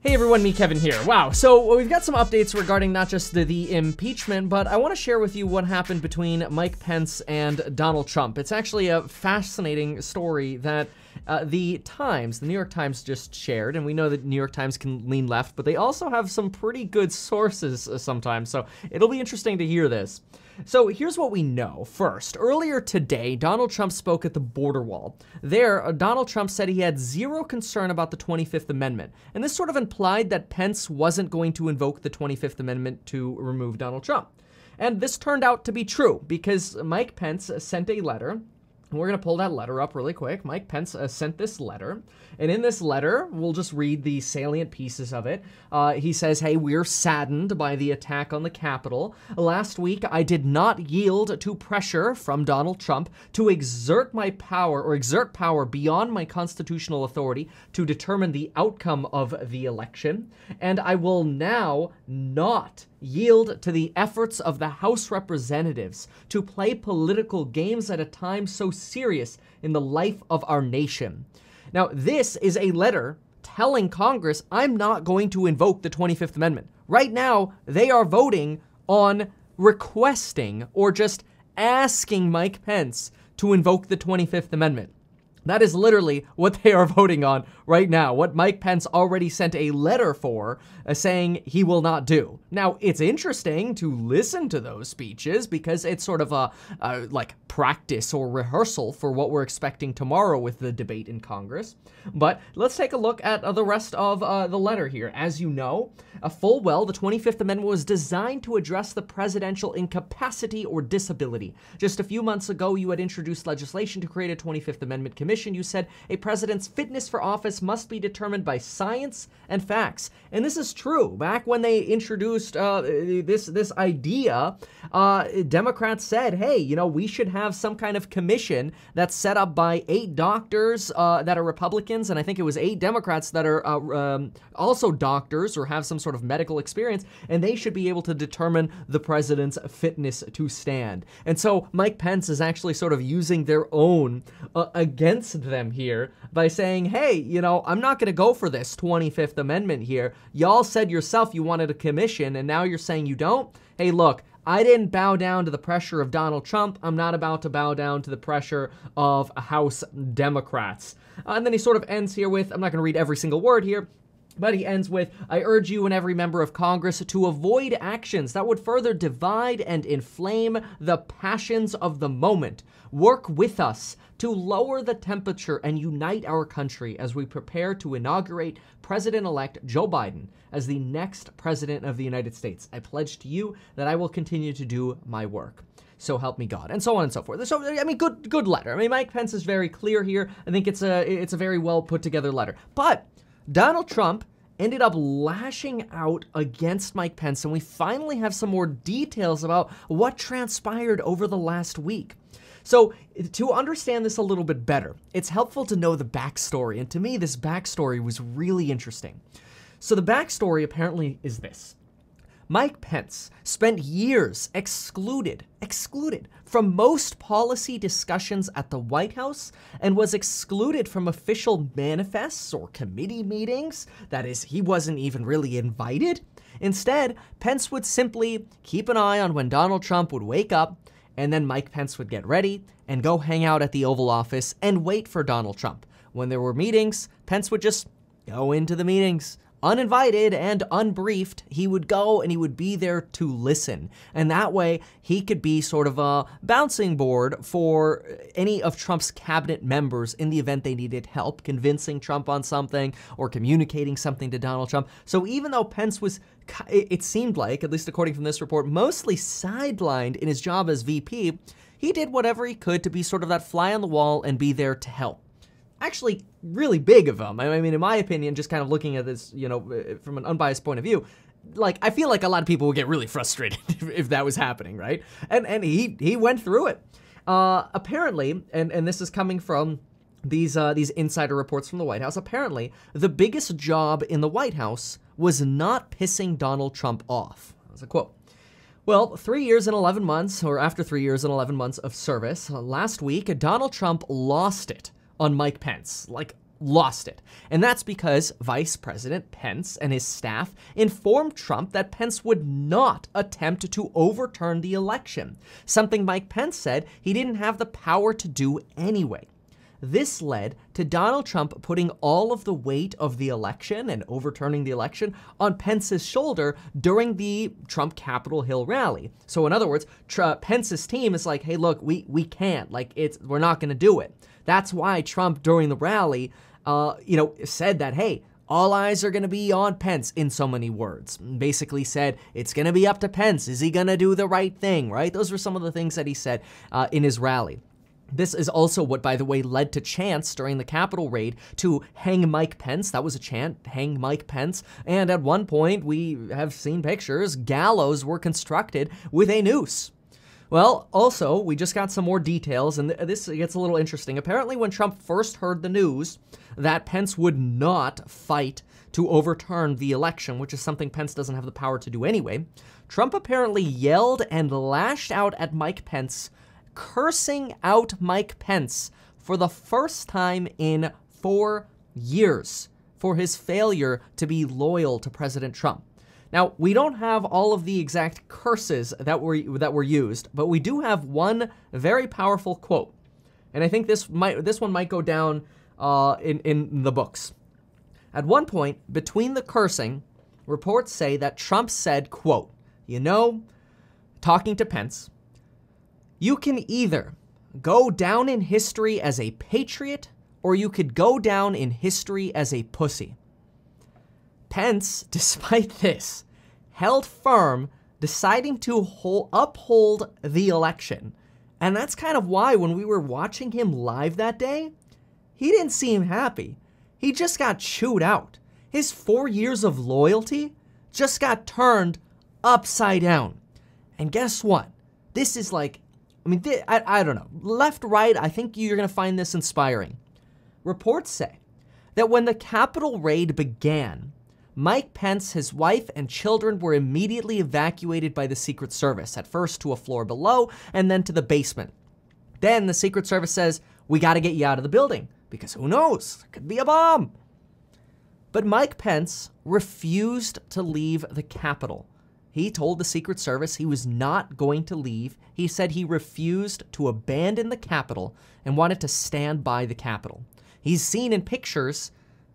Hey everyone, me Kevin here. Wow, so we've got some updates regarding not just the impeachment, but I want to share with you what happened between Mike Pence and Donald Trump. It's actually a fascinating story that the New York Times just shared, and we know that New York Times can lean left, but they also have some pretty good sources sometimes, so it'll be interesting to hear this. So here's what we know. First, earlier today, Donald Trump spoke at the border wall. There, Donald Trump said he had zero concern about the 25th Amendment. And this sort of implied that Pence wasn't going to invoke the 25th Amendment to remove Donald Trump. And this turned out to be true because Mike Pence sent a letter. We're going to pull that letter up really quick. Mike Pence sent this letter. And in this letter, we'll just read the salient pieces of it. He says, hey, we're saddened by the attack on the Capitol. Last week, I did not yield to pressure from Donald Trump to exert power beyond my constitutional authority to determine the outcome of the election. And I will now not yield to the efforts of the House Representatives to play political games at a time so serious in the life of our nation. Now, this is a letter telling Congress, I'm not going to invoke the 25th Amendment. Right now, they are voting on requesting or just asking Mike Pence to invoke the 25th Amendment. That is literally what they are voting on right now, what Mike Pence already sent a letter for, saying he will not do. Now, it's interesting to listen to those speeches because it's sort of a like practice or rehearsal for what we're expecting tomorrow with the debate in Congress. But let's take a look at the rest of the letter here. As you know, full well, the 25th Amendment was designed to address the presidential incapacity or disability. Just a few months ago, you had introduced legislation to create a 25th Amendment Commission. You said a president's fitness for office must be determined by science and facts. And this is true. Back when they introduced this idea, Democrats said, hey, you know, we should have some kind of commission that's set up by 8 doctors that are Republicans, and I think it was 8 Democrats that are also doctors or have some sort of medical experience, and they should be able to determine the president's fitness to stand. And so Mike Pence is actually sort of using their own against them here by saying, hey, you know, I'm not going to go for this 25th Amendment here. Y'all said yourself you wanted a commission, and now you're saying you don't? Hey, look, I didn't bow down to the pressure of Donald Trump. I'm not about to bow down to the pressure of House Democrats. And then he sort of ends here with, I'm not going to read every single word here, but he ends with, I urge you and every member of Congress to avoid actions that would further divide and inflame the passions of the moment. Work with us to lower the temperature and unite our country as we prepare to inaugurate President-elect Joe Biden as the next president of the United States. I pledge to you that I will continue to do my work. So help me God, and so on and so forth. So, I mean, good letter. I mean, Mike Pence is very clear here. I think it's a very well put together letter. But Donald Trump ended up lashing out against Mike Pence, and we finally have some more details about what transpired over the last week. So to understand this a little bit better, it's helpful to know the backstory, and to me, this backstory was really interesting. So the backstory apparently is this. Mike Pence spent years excluded from most policy discussions at the White House and was excluded from official manifests or committee meetings. That is, he wasn't even really invited. Instead, Pence would simply keep an eye on when Donald Trump would wake up, and then Mike Pence would get ready and go hang out at the Oval Office and wait for Donald Trump. When there were meetings, Pence would just go into the meetings. Uninvited and unbriefed, he would go and he would be there to listen. And that way, he could be sort of a bouncing board for any of Trump's cabinet members in the event they needed help convincing Trump on something or communicating something to Donald Trump. So even though Pence was, it seemed like, at least according from this report, mostly sidelined in his job as VP, he did whatever he could to be sort of that fly on the wall and be there to help. Actually really big of him. I mean, in my opinion, just kind of looking at this, you know, from an unbiased point of view, like, I feel like a lot of people would get really frustrated if that was happening, right? And he went through it. Apparently, and this is coming from these insider reports from the White House, apparently, the biggest job in the White House was not pissing Donald Trump off. That was a quote. Well, 3 years and 11 months, or after 3 years and 11 months of service, last week, Donald Trump lost it on Mike Pence. Like, lost it. And that's because Vice President Pence and his staff informed Trump that Pence would not attempt to overturn the election, something Mike Pence said he didn't have the power to do anyway. This led to Donald Trump putting all of the weight of the election and overturning the election on Pence's shoulder during the Trump Capitol Hill rally. So in other words, Pence's team is like, hey, look, we can't, we're not going to do it. That's why Trump during the rally, said that, hey, all eyes are going to be on Pence in so many words. Basically said, it's going to be up to Pence. Is he going to do the right thing, right? Those were some of the things that he said in his rally. This is also what, by the way, led to chants during the Capitol raid to hang Mike Pence. That was a chant, hang Mike Pence. And at one point, we have seen pictures, gallows were constructed with a noose. Well, also, we just got some more details, and this gets a little interesting. Apparently, when Trump first heard the news that Pence would not fight to overturn the election, which is something Pence doesn't have the power to do anyway, Trump apparently yelled and lashed out at Mike Pence, cursing out Mike Pence for the first time in 4 years for his failure to be loyal to President Trump. Now, we don't have all of the exact curses that were used, but we do have one very powerful quote. And I think this one might go down in the books. At one point, between the cursing, reports say that Trump said, quote, talking to Pence, "You can either go down in history as a patriot, or you could go down in history as a pussy." Pence, despite this, held firm, deciding to uphold the election. And that's kind of why when we were watching him live that day, he didn't seem happy. He just got chewed out. His 4 years of loyalty just got turned upside down. And guess what? This is I don't know. Left, right, I think you're going to find this inspiring. Reports say that when the Capitol raid began, Mike Pence, his wife, and children were immediately evacuated by the Secret Service, at first to a floor below and then to the basement. Then the Secret Service says, "We got to get you out of the building, because who knows, there could be a bomb." But Mike Pence refused to leave the Capitol. He told the Secret Service he was not going to leave. He said he refused to abandon the Capitol and wanted to stand by the Capitol. He's seen in pictures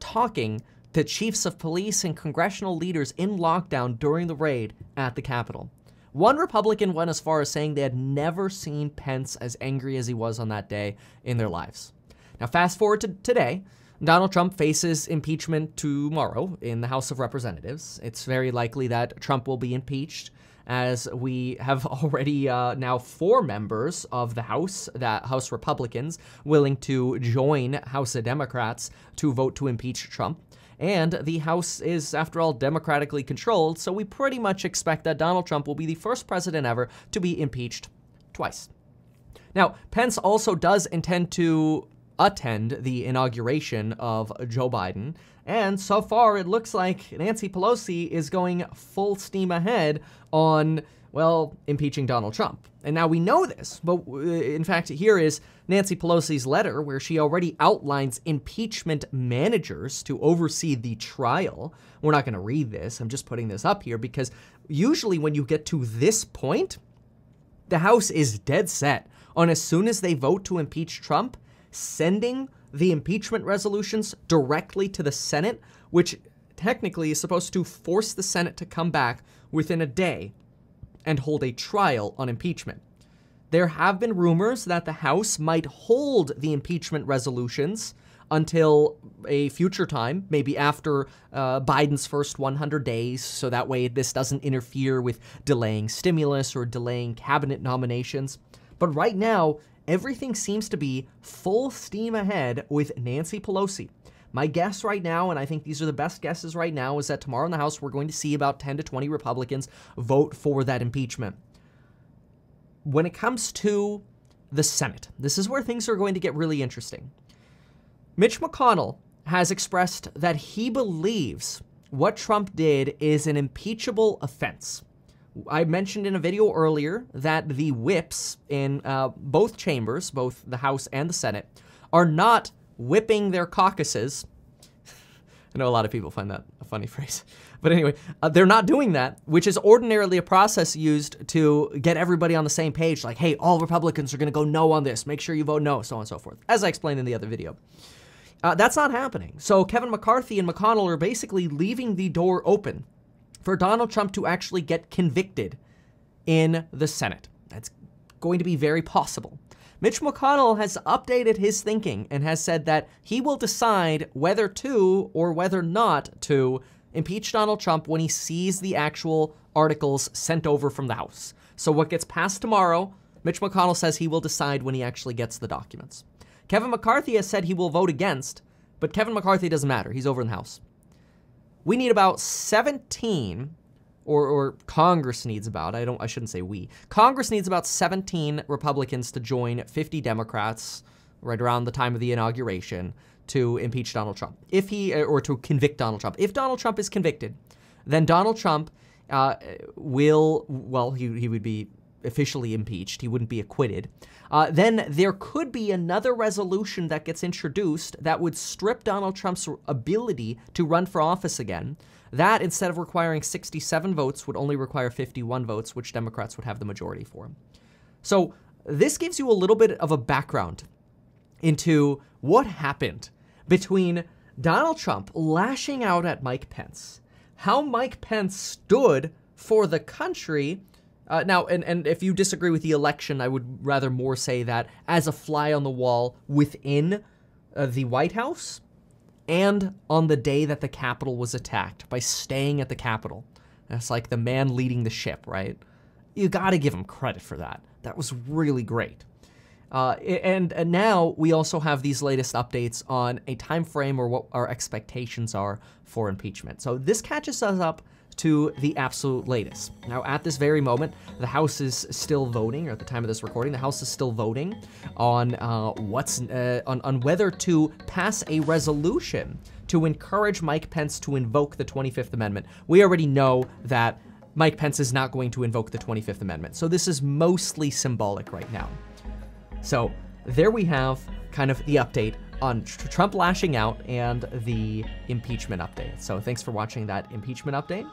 talking to chiefs of police and congressional leaders in lockdown during the raid at the Capitol. One Republican went as far as saying they had never seen Pence as angry as he was on that day in their lives. Now, fast forward to today. Donald Trump faces impeachment tomorrow in the House of Representatives. It's very likely that Trump will be impeached, as we have already now 4 members of the House, House Republicans, willing to join House of Democrats to vote to impeach Trump. And the House is, after all, democratically controlled, so we pretty much expect that Donald Trump will be the first president ever to be impeached twice. Now, Pence also does intend to attend the inauguration of Joe Biden, and so far it looks like Nancy Pelosi is going full steam ahead on, impeaching Donald Trump. And now we know this, but in fact, here is Nancy Pelosi's letter where she already outlines impeachment managers to oversee the trial. We're not going to read this. I'm just putting this up here because usually when you get to this point, the House is dead set on, as soon as they vote to impeach Trump, sending the impeachment resolutions directly to the Senate, which technically is supposed to force the Senate to come back within a day and hold a trial on impeachment. There have been rumors that the House might hold the impeachment resolutions until a future time, maybe after Biden's first 100 days, so that way this doesn't interfere with delaying stimulus or delaying cabinet nominations. But right now, everything seems to be full steam ahead with Nancy Pelosi. My guess right now, and I think these are the best guesses right now, is that tomorrow in the House, we're going to see about 10 to 20 Republicans vote for that impeachment. When it comes to the Senate, this is where things are going to get really interesting. Mitch McConnell has expressed that he believes what Trump did is an impeachable offense. I mentioned in a video earlier that the whips in both chambers, both the House and the Senate, are not whipping their caucuses. I know a lot of people find that a funny phrase. But anyway, they're not doing that, which is ordinarily a process used to get everybody on the same page. Like, hey, all Republicans are going to go no on this. Make sure you vote no, so on and so forth, as I explained in the other video. That's not happening. So Kevin McCarthy and McConnell are basically leaving the door open for Donald Trump to actually get convicted in the Senate. That's going to be very possible. Mitch McConnell has updated his thinking and has said that he will decide whether to or whether not to impeach Donald Trump when he sees the actual articles sent over from the House. So what gets passed tomorrow, Mitch McConnell says he will decide when he actually gets the documents. Kevin McCarthy has said he will vote against, but Kevin McCarthy doesn't matter. He's over in the House. We need about 17, or Congress needs about, I shouldn't say we. Congress needs about 17 Republicans to join 50 Democrats right around the time of the inauguration to impeach Donald Trump. Or to convict Donald Trump. If Donald Trump is convicted, then Donald Trump he would be officially impeached. He wouldn't be acquitted. Then there could be another resolution that gets introduced that would strip Donald Trump's ability to run for office again. That, instead of requiring 67 votes, would only require 51 votes, which Democrats would have the majority for. So this gives you a little bit of a background into what happened between Donald Trump lashing out at Mike Pence, how Mike Pence stood for the country. Now, and if you disagree with the election, I would rather more say that as a fly on the wall within the White House and on the day that the Capitol was attacked by staying at the Capitol. That's like the man leading the ship, right? You got to give him credit for that. That was really great. And now we also have these latest updates on a time frame or what our expectations are for impeachment. So this catches us up to the absolute latest. Now, at this very moment, the House is still voting, or at the time of this recording, the House is still voting on on whether to pass a resolution to encourage Mike Pence to invoke the 25th Amendment. We already know that Mike Pence is not going to invoke the 25th Amendment, so this is mostly symbolic right now. So there we have kind of the update on Trump lashing out and the impeachment update. So thanks for watching that impeachment update.